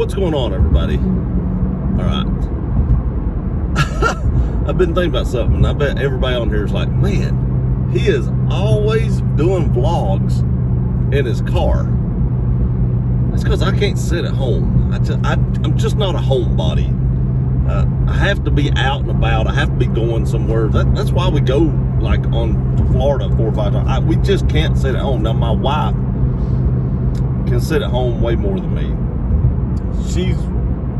What's going on, everybody? All right. I've been thinking about something, and I bet everybody on here is like, man, he is always doing vlogs in his car. That's because I can't sit at home. I'm just not a homebody. I have to be out and about. I have to be going somewhere. That's why we go like on to Florida 4 or 5 times. We just can't sit at home. Now my wife can sit at home way more than me. She's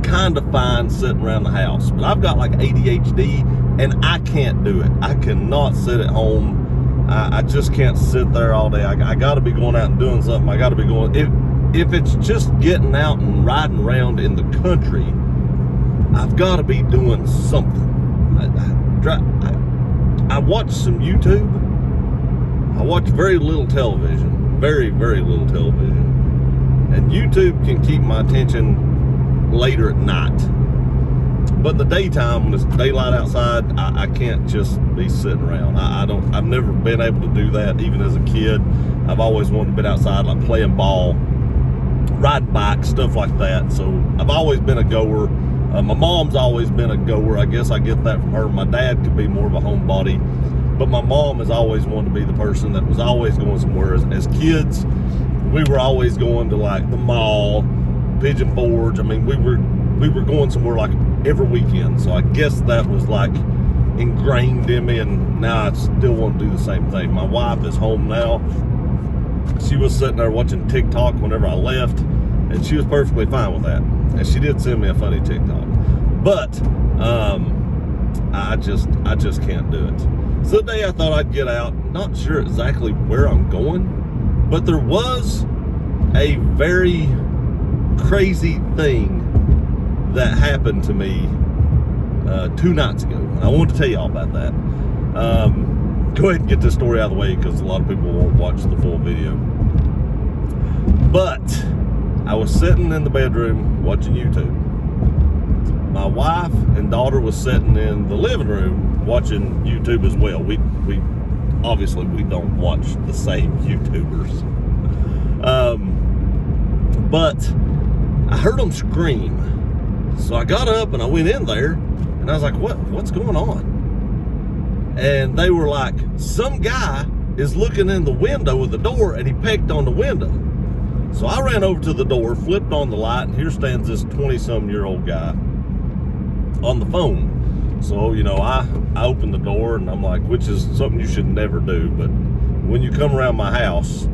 kind of fine sitting around the house, but I've got like ADHD and I can't do it. I cannot sit at home. I just can't sit there all day. I got to be going out and doing something. I got to be going. If it's just getting out and riding around in the country, I've got to be doing something. I watch some YouTube. I watch very little television. Very, very little television. And YouTube can keep my attention later at night. But in the daytime, when it's daylight outside, I can't just be sitting around. I've never been able to do that, even as a kid. I've always wanted to be outside, like playing ball, riding bikes, stuff like that. So I've always been a goer. My mom's always been a goer. I guess I get that from her. My dad could be more of a homebody, but my mom has always wanted to be the person that was always going somewhere. As kids, we were always going to like the mall, Pigeon Forge. I mean, we were going somewhere like every weekend. So I guess that was like ingrained in me, and now I still want to do the same thing. My wife is home now. She was sitting there watching TikTok whenever I left, and she was perfectly fine with that. And she did send me a funny TikTok, but I just can't do it. So today I thought I'd get out. Not sure exactly where I'm going, but there was a very crazy thing that happened to me 2 nights ago. And I wanted to tell you all about that. Go ahead and get this story out of the way because a lot of people won't watch the full video. But I was sitting in the bedroom watching YouTube. My wife and daughter was sitting in the living room watching YouTube as well. We obviously we don't watch the same YouTubers. But I heard them scream. So I got up and I went in there and I was like, what's going on? And they were like, some guy is looking in the window of the door and he pecked on the window. So I ran over to the door, flipped on the light, and here stands this 20-some-year-old guy on the phone. So, you know, I opened the door, and I'm like, which is something you should never do, but when you come around my house,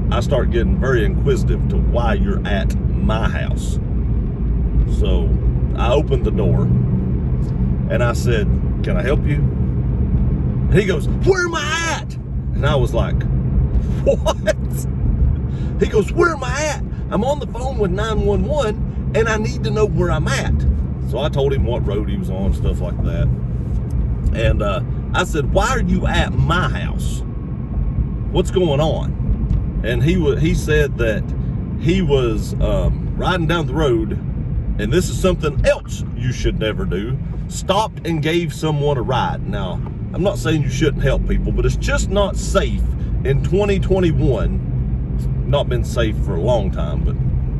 I start getting very inquisitive to why you're at my house. So I opened the door, and I said, can I help you? And he goes, where am I at? And I was like, what? He goes, where am I at? I'm on the phone with 911 and I need to know where I'm at. So I told him what road he was on, stuff like that. And I said, why are you at my house? What's going on? And he said that he was riding down the road, and this is something else you should never do, stopped and gave someone a ride. Now, I'm not saying you shouldn't help people, but it's just not safe in 2021. Not been safe for a long time, but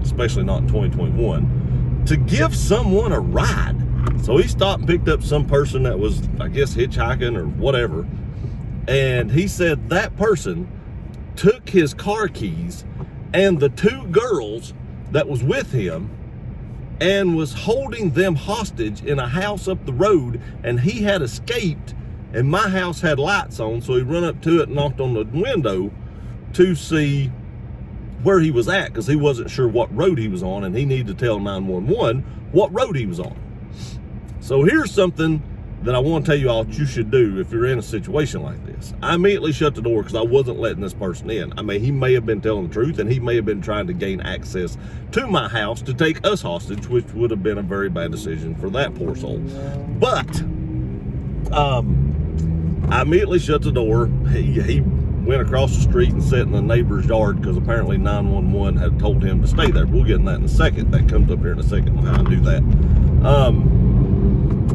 especially not in 2021, to give someone a ride. So he stopped and picked up some person that was, I guess, hitchhiking or whatever. And he said that person took his car keys and the 2 girls that was with him and was holding them hostage in a house up the road, and he had escaped, and my house had lights on, so he run up to it and knocked on the window to see where he was at, because he wasn't sure what road he was on, and he needed to tell 911 what road he was on. So here's something that I want to tell you all that you should do if you're in a situation like this. I immediately shut the door because I wasn't letting this person in. I mean, he may have been telling the truth, and he may have been trying to gain access to my house to take us hostage, which would have been a very bad decision for that poor soul. But I immediately shut the door. He went across the street and sat in the neighbor's yard because apparently 911 had told him to stay there. We'll get in that in a second. That comes up here in a second on how I do that.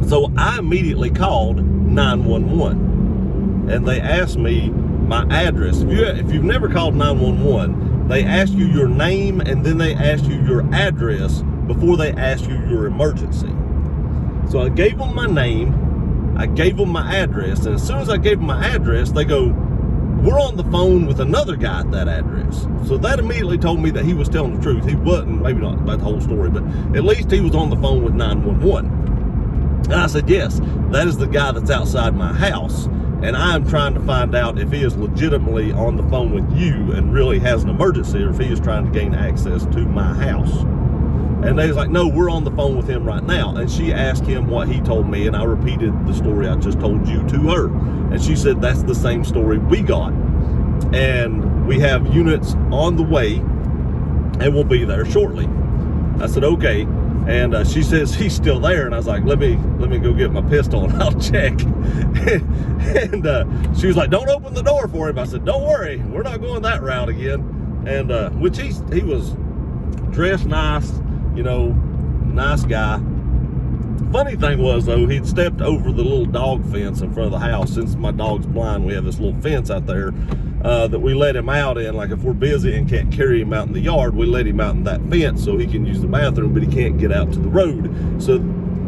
So I immediately called 911 and they asked me my address. If you've never called 911, they ask you your name and then they ask you your address before they ask you your emergency. So I gave them my name, I gave them my address, and as soon as I gave them my address, they go, we're on the phone with another guy at that address. So that immediately told me that he was telling the truth. He wasn't, maybe not about the whole story, but at least he was on the phone with 911. And I said, yes, that is the guy that's outside my house. And I'm trying to find out if he is legitimately on the phone with you and really has an emergency, or if he is trying to gain access to my house. And they was like, no, we're on the phone with him right now. And she asked him what he told me, and I repeated the story I just told you to her. And she said, that's the same story we got. And we have units on the way, and we'll be there shortly. I said, okay. And she says he's still there, and I was like, let me go get my pistol and I'll check. And she was like, don't open the door for him. I said, don't worry, we're not going that route again. And which he was dressed nice, you know, nice guy. Funny thing was, though, he'd stepped over the little dog fence in front of the house. Since my dog's blind, we have this little fence out there that we let him out in. Like if we're busy and can't carry him out in the yard, we let him out in that fence so he can use the bathroom, but he can't get out to the road. So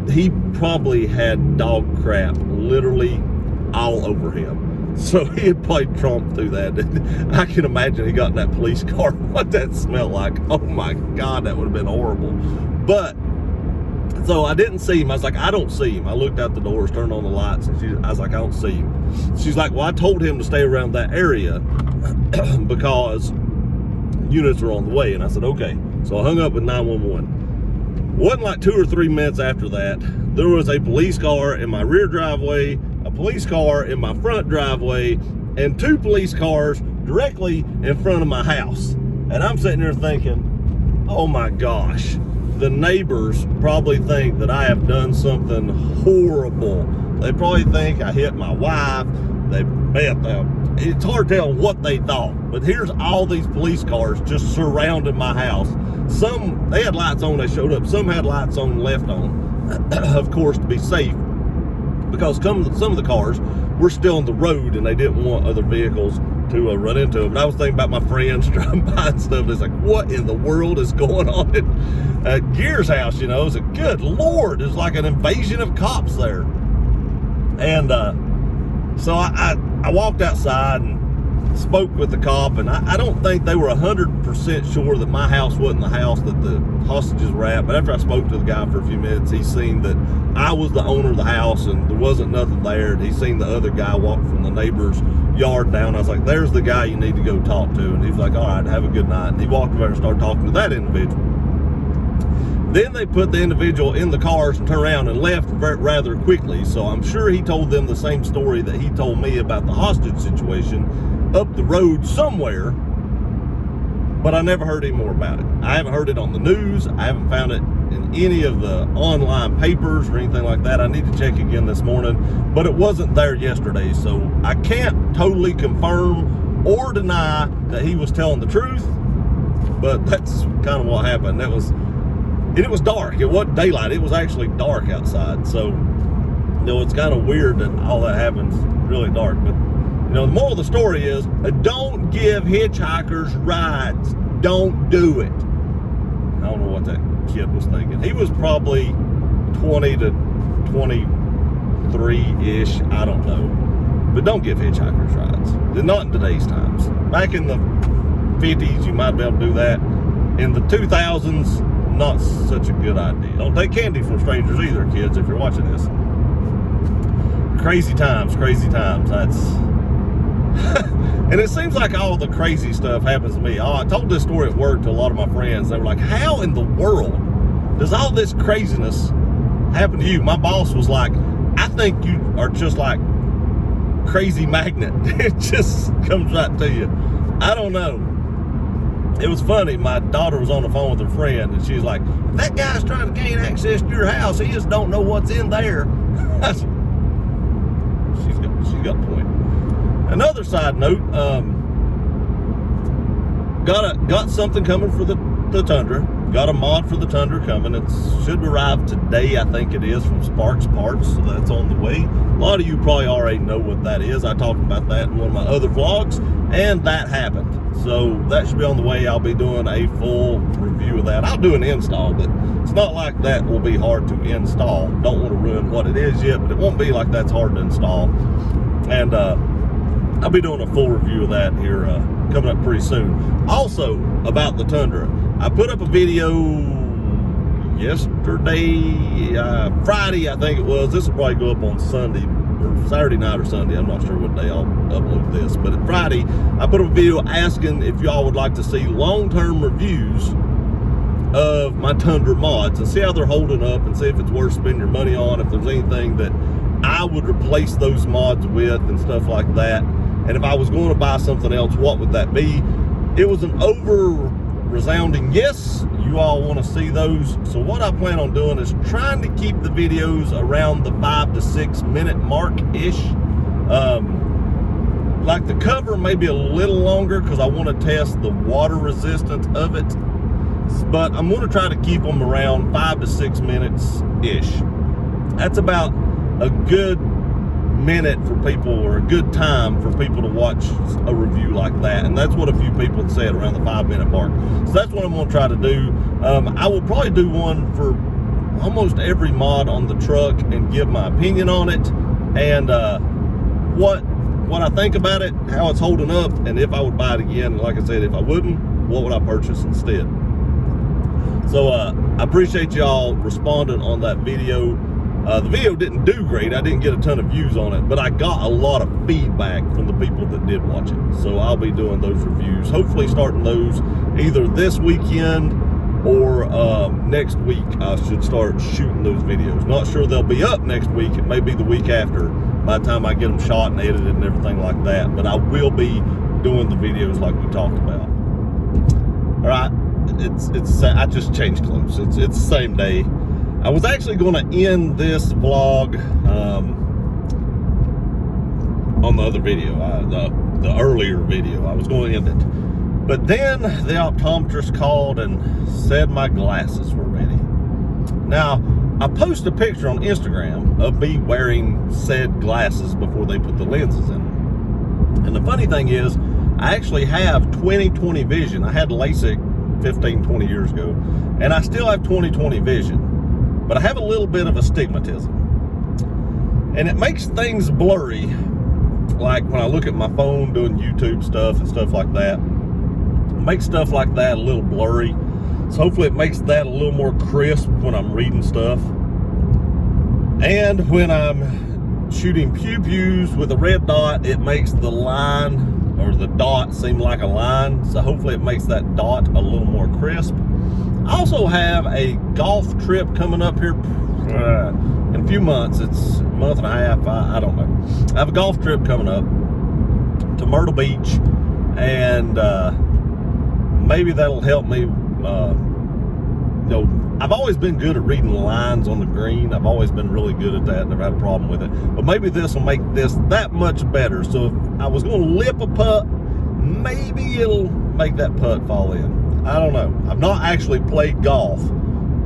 he probably had dog crap literally all over him. So he had played Trump through that. I can imagine he got in that police car, what that smelled like. Oh my God, that would have been horrible. But so I didn't see him. I was like, I don't see him. I looked out the doors, turned on the lights, and I was like, I don't see him. She's like, well, I told him to stay around that area because units are on the way. And I said, okay. So I hung up with 911. Wasn't like 2 or 3 minutes after that, there was a police car in my rear driveway, a police car in my front driveway, and 2 police cars directly in front of my house. And I'm sitting there thinking, oh my gosh. The neighbors probably think that I have done something horrible. They probably think I hit my wife. It's hard to tell what they thought. But here's all these police cars just surrounding my house. Some, they had lights on, they showed up. Some had lights on, left on, of course, to be safe. Because some of the cars were still on the road and they didn't want other vehicles to run into them. But I was thinking about my friends driving by and stuff. It's like, what in the world is going on at Gear's house? You know, it's a good Lord. It's like an invasion of cops there. And so I walked outside and spoke with the cop, and I don't think they were 100% sure that my house wasn't the house that the hostages were at. But after I spoke to the guy for a few minutes, he seen that I was the owner of the house and there wasn't nothing there. And he seen the other guy walk from the neighbor's yard down. I was like, there's the guy you need to go talk to. And he's like, all right, have a good night. And he walked over and started talking to that individual. Then they put the individual in the cars and turned around and left rather quickly. So I'm sure he told them the same story that he told me about the hostage situation up the road somewhere. But I never heard any more about it. I haven't heard it on the news. I haven't found it in any of the online papers or anything like that. I need to check again this morning, but it wasn't there yesterday. So I can't totally confirm or deny that he was telling the truth, but that's kind of what happened. And it was dark. It wasn't daylight. It was actually dark outside. So, you know, it's kind of weird that all that happens really dark. But, you know, the moral of the story is, don't give hitchhikers rides. Don't do it. I don't know what that kid was thinking. He was probably 20 to 23-ish. I don't know. But don't give hitchhikers rides. Not in today's times. Back in the 50s, you might be able to do that. In the 2000s, not such a good idea. Don't take candy from strangers either, kids, if you're watching this. Crazy times, crazy times. That's and it seems like all the crazy stuff happens to me. I told this story at work to a lot of my friends. They were like, how in the world does all this craziness happen to you? My boss was like, I think you are just like crazy magnet. It just comes right to you. I don't know. It was funny. My daughter was on the phone with her friend, and she's like, that guy's trying to gain access to your house. He just don't know what's in there. She's got a point. Another side note, got something coming for the Tundra. got a mod for the Tundra coming. It should arrive today, I think it is, from Sparks Parts, so that's on the way. A lot of you probably already know what that is. I talked about that in one of my other vlogs, and that happened. So that should be on the way. I'll be doing a full review of that. I'll do an install, but it's not like that will be hard to install. Don't want to ruin what it is yet, but it won't be like that's hard to install. And I'll be doing a full review of that here coming up pretty soon. Also, about the Tundra, I put up a video yesterday, Friday, I think it was. This will probably go up on Sunday, or Saturday night or Sunday. I'm not sure what day I'll upload this. But at Friday, I put up a video asking if y'all would like to see long-term reviews of my Tundra mods and see how they're holding up and see if it's worth spending your money on, if there's anything that I would replace those mods with and stuff like that. And if I was going to buy something else, what would that be? It was an resounding yes. You all want to see those. So what I plan on doing is trying to keep the videos around the 5 to 6 minute mark-ish. Like the cover maybe a little longer because I want to test the water resistance of it. But I'm going to try to keep them around 5 to 6 minutes-ish. That's about a good minute for people, or a good time for people to watch a review like that, and that's what a few people said, around the 5 minute mark. So that's what I'm going to try to do. I will probably do one for almost every mod on the truck and give my opinion on it, and what I think about it, how it's holding up, and if I would buy it again. And like I said, if I wouldn't, what would I purchase instead? So I appreciate y'all responding on that video. The video didn't do great. I didn't get a ton of views on it, but I got a lot of feedback from the people that did watch it. So I'll be doing those reviews, hopefully starting those either this weekend or next week. I should start shooting those videos. Not sure they'll be up next week. It may be the week after by the time I get them shot and edited and everything like that. But I will be doing the videos like we talked about. All right, I just changed clothes. It's the same day. I was actually going to end this vlog on the other video, the earlier video. I was going to end it. But then the optometrist called and said my glasses were ready. Now, I posted a picture on Instagram of me wearing said glasses before they put the lenses in them. And the funny thing is, I actually have 20/20 vision. I had LASIK 15, 20 years ago, and I still have 20/20 vision. But I have a little bit of astigmatism, and it makes things blurry. Like when I look at my phone doing YouTube stuff and stuff like that, it makes stuff like that a little blurry. So hopefully it makes that a little more crisp when I'm reading stuff. And when I'm shooting pew-pews with a red dot, it makes the line or the dot seem like a line. So hopefully it makes that dot a little more crisp. I also have a golf trip coming up here in a few months. It's a month and a half, I don't know. I have a golf trip coming up to Myrtle Beach, and maybe that'll help me. You know, I've always been good at reading lines on the green. I've always been really good at that, never had a problem with it. But maybe this will make this that much better. So if I was going to lip a putt, maybe it'll make that putt fall in. I don't know. I've not actually played golf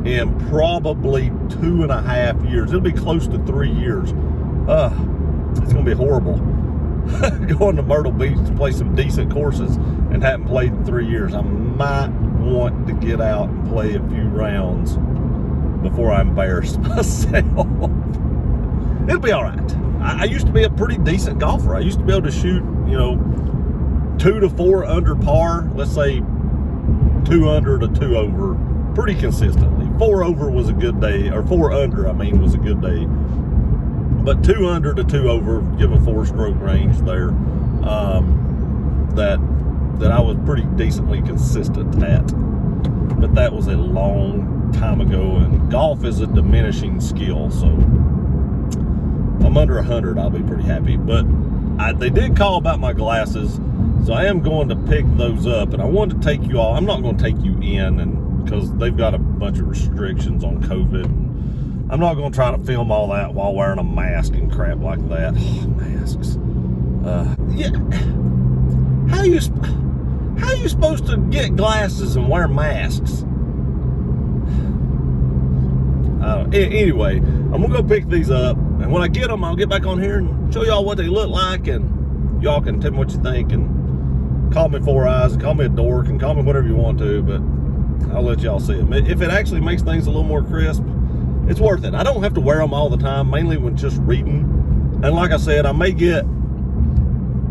in probably 2.5 years. It'll be close to 3 years. It's going to be horrible. Going to Myrtle Beach to play some decent courses and haven't played in 3 years. I might want to get out and play a few rounds before I embarrass myself. It'll be all right. I used to be a pretty decent golfer. I used to be able to shoot, 2 to 4 under par. Let's say 2 under to 2 over pretty consistently. 4 over was a good day, or 4 under, was a good day. But 2 under to 2 over, give a 4-stroke range there, that I was pretty decently consistent at. But that was a long time ago, and golf is a diminishing skill, so if I'm under 100, I'll be pretty happy. But they did call about my glasses, so I am going to pick those up, and I wanted to take you all. I'm not going to take you in, and because they've got a bunch of restrictions on COVID, and I'm not going to try to film all that while wearing a mask and crap like that. Masks. Yeah. How are you supposed to get glasses and wear masks? Anyway, I'm gonna go pick these up, and when I get them, I'll get back on here and show y'all what they look like, and y'all can tell me what you think, and call me Four Eyes, and call me a dork, and call me whatever you want to, but I'll let y'all see them. If it actually makes things a little more crisp, it's worth it. I don't have to wear them all the time, mainly when just reading. And like I said, I may get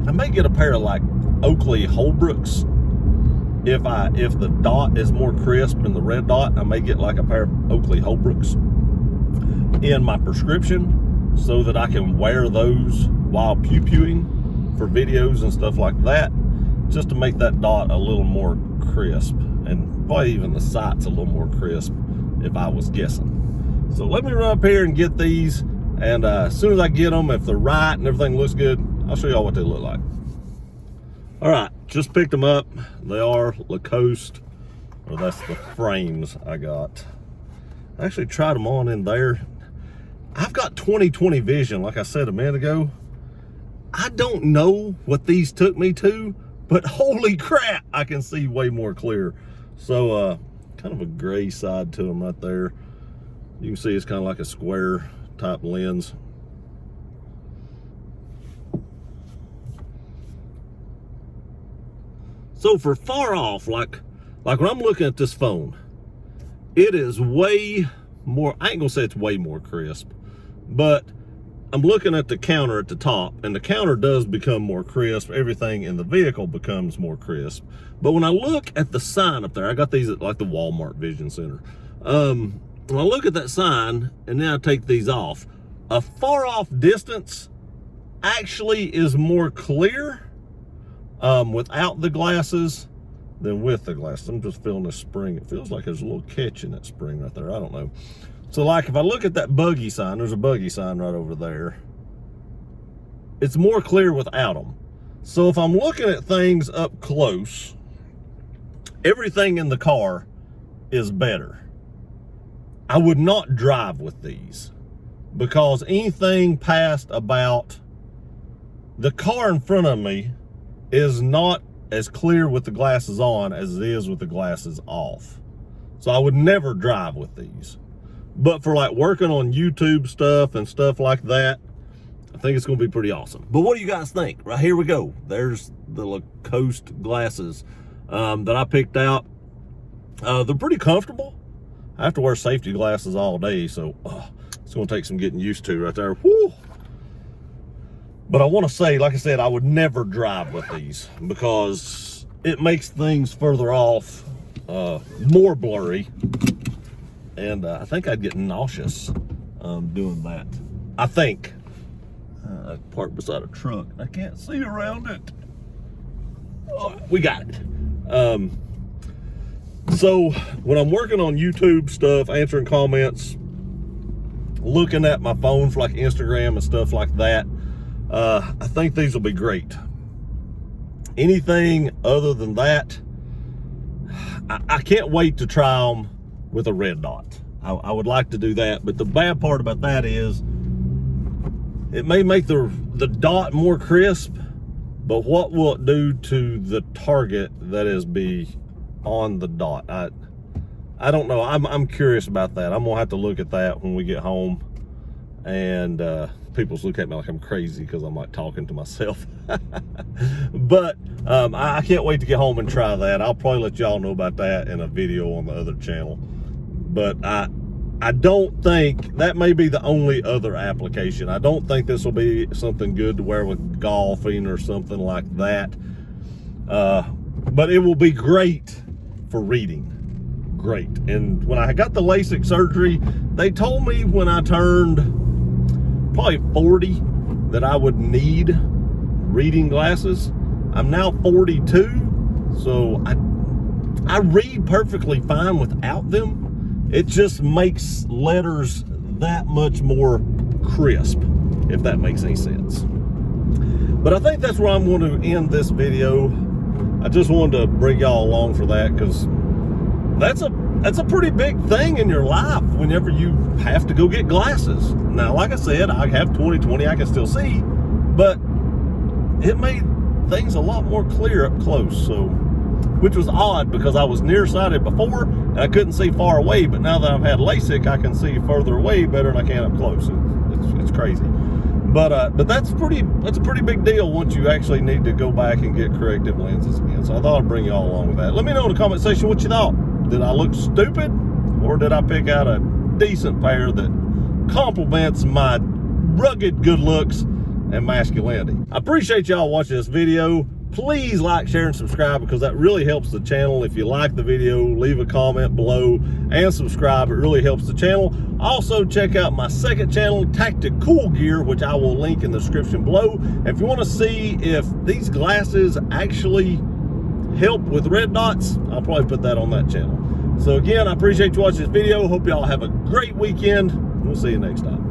a pair of like Oakley Holbrooks. If the dot is more crisp than the red dot, I may get like a pair of Oakley Holbrooks in my prescription so that I can wear those while pew-pewing for videos and stuff like that, just to make that dot a little more crisp, and probably even the sight's a little more crisp if I was guessing. So let me run up here and get these, and as soon as I get them, if they're right and everything looks good, I'll show y'all what they look like. All right, just picked them up. They are Lacoste, or that's the frames I got. I actually tried them on in there. I've got 20/20 vision, like I said a minute ago. I don't know what these took me to, but holy crap, I can see way more clear. So kind of a gray side to them right there. You can see it's kind of like a square type lens. So for far off, like when I'm looking at this phone, it is way more, I ain't gonna say it's way more crisp, but I'm looking at the counter at the top, and the counter does become more crisp. Everything in the vehicle becomes more crisp. But when I look at the sign up there, I got these at like the Walmart Vision Center. When I look at that sign and then I take these off, a far off distance actually is more clear without the glasses than with the glasses. I'm just feeling this spring. It feels like there's a little catch in that spring right there. I don't know. So like if I look at that buggy sign, there's a buggy sign right over there. It's more clear without them. So if I'm looking at things up close, everything in the car is better. I would not drive with these, because anything past about the car in front of me is not as clear with the glasses on as it is with the glasses off. So I would never drive with these. But for like working on YouTube stuff and stuff like that, I think it's gonna be pretty awesome. But what do you guys think? Right, here we go. There's the Lacoste glasses that I picked out. They're pretty comfortable. I have to wear safety glasses all day, so it's gonna take some getting used to right there. Woo! But I want to say, like I said, I would never drive with these because it makes things further off more blurry, and I think I'd get nauseous doing that. I think. I parked beside a truck. I can't see around it. Oh, we got it. So when I'm working on YouTube stuff, answering comments, looking at my phone for like Instagram and stuff like that, I think these will be great. Anything other than that, I can't wait to try them with a red dot. I would like to do that, but the bad part about that is it may make the dot more crisp, but what will it do to the target that is on the dot? I don't know. I'm curious about that. I'm gonna have to look at that when we get home, and people look at me like I'm crazy because I'm like talking to myself. But I can't wait to get home and try that. I'll probably let y'all know about that in a video on the other channel. But I don't think, that may be the only other application. I don't think this will be something good to wear with golfing or something like that. But it will be great for reading. Great. And when I got the LASIK surgery, they told me when I turned probably 40 that I would need reading glasses. I'm now 42, so I read perfectly fine without them. It just makes letters that much more crisp, if that makes any sense. But I think that's where I'm going to end this video. I just wanted to bring y'all along for that, because that's a pretty big thing in your life whenever you have to go get glasses. Now, like I said, I have 20/20, I can still see, but it made things a lot more clear up close. So which was odd because I was nearsighted before and I couldn't see far away, but now that I've had LASIK, I can see further away better than I can up close. It's crazy. But that's a pretty big deal once you actually need to go back and get corrective lenses again. So I thought I'd bring you all along with that. Let me know in the comment section what you thought. Did I look stupid, or did I pick out a decent pair that complements my rugged good looks and masculinity? I appreciate y'all watching this video. Please like, share, and subscribe, because that really helps the channel. If you like the video, leave a comment below and subscribe. It really helps the channel. Also, check out my second channel, Tactic Cool Gear, which I will link in the description below. And if you want to see if these glasses actually help with red dots, I'll probably put that on that channel. So again, I appreciate you watching this video. Hope y'all have a great weekend. We'll see you next time.